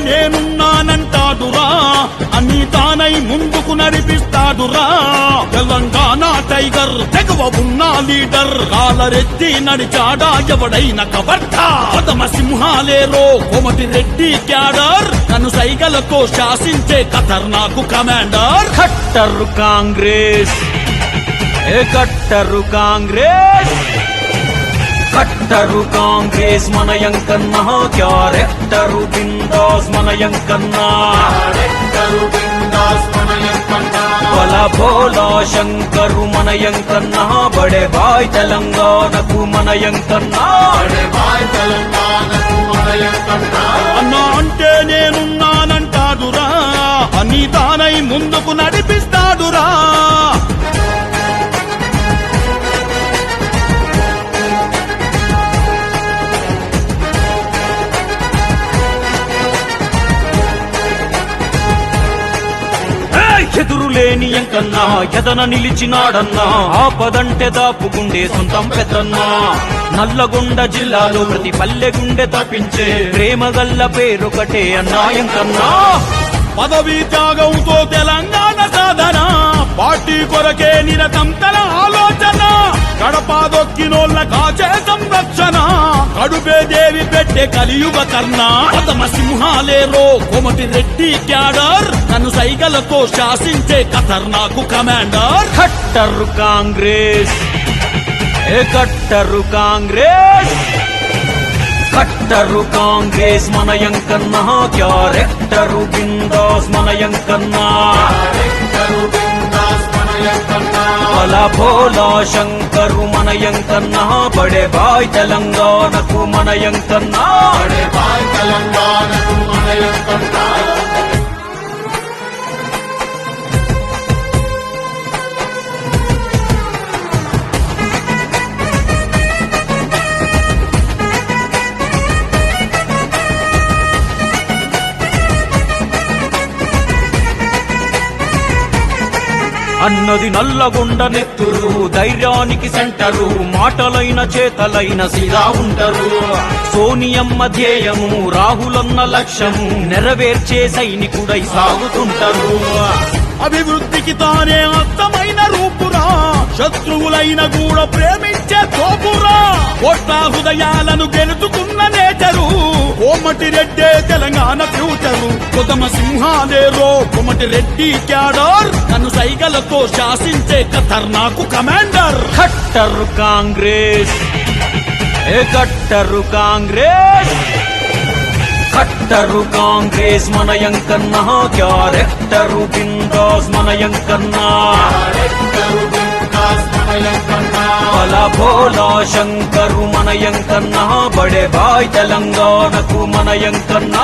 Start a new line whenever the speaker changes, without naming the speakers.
నేనున్నానంటాడురా, అన్ని తానై ముందుకు నడిపిస్తాడురా. తెలంగాణ టైగర్ తెగువ ఉన్న లీడర్, కాలరెత్తి నడిచాడా ఎవడైన కబర్తా. పదమ సింహాలేరో కోమటి రెడ్డి క్యాడర్, కను సైగలతో శాసించే ఖతర్నాకు కమాండర్.
కట్టరు కాంగ్రెస్, కట్టరు కాంగ్రెస్, కట్టరు కాంగ్రెస్ మన యంకన్న. క్యారెక్టరు బిందాస్ మన యంకన్న. బల భోలా శంకరు మన యంకన్న. బడే బాయ్ తెలంగాణకు మన యంకన్న.
అన్నా అంటే నేనున్నానంటాడురా, అని తానై ముందుకు నడిపిస్తాడురా.
ఎదురులేని యంకన్నా, ఎదన నిలిచినాడన్నా. ఆపదంటే దాపుగుండే సొంతం పెద్దన్నా. నల్లగొండ జిల్లాలో ప్రతి పల్లె గుండె తప్పించే ప్రేమగల్ల పేరొకటే అన్నా యంకన్నా.
పదవీ త్యాగంతో తెలంగాణ సాధన, పార్టీ కొరకే నిరతం తన ఆలోచన. గడపాదొక్కినోళ్ళ కాచే సంరక్షణ, కడుపే దేవి పెట్టే కలియుగ కర్ణ. పదమ సింహాలేరో కోమటి రెడ్డి క్యాడర్, కను సైగలతో శాసించే ఖతర్నాకు కమాండర్.
కట్టరు కాంగ్రెస్, కట్టరు కాంగ్రెస్, కట్టరు కాంగ్రెస్ మన యంకన్న. క్యారెక్టరు బిందాస్ మన యంకన్న. బల భోలా శంకరు మన యంకన్న. బడే బాయ్ తెలంగాణకు మన యంకన్న. అన్నది నల్లగొండ నెత్తురు, ధైర్యానికి సెంటరు. మాటలైన చేతలైన సిరా ఉంటారు. సోనియమ్మ ధ్యేయము, రాహులన్న లక్ష్యము, నెరవేర్చే సైనికుడై సాగుతుంటారు.
అభివృద్ధికి తానే అర్థమైన రూపురా, శత్రువులైన కూడా ప్రేమించే తోపురా. కోట్ల హృదయాలను గెలుచుకున్న నేతరు, కోమటి రెడ్డే తెలంగాణ ఫ్యూచరు. కొదమ సింహాలేరో కోమటి రెడ్డి క్యాడర్, కను సైగలతో శాసించే ఖతర్నాకు కమాండర్.
కట్టరు కాంగ్రెస్, కట్టరు కాంగ్రెస్, కట్టరు కాంగ్రెస్ మన యంకన్న. క్యారెక్టరు బిందాస్ మన యంకన్న. బల భోలా శంకరు మన యంకన్న. బడే బాయ్ తెలంగాణకు మన యంకన్న.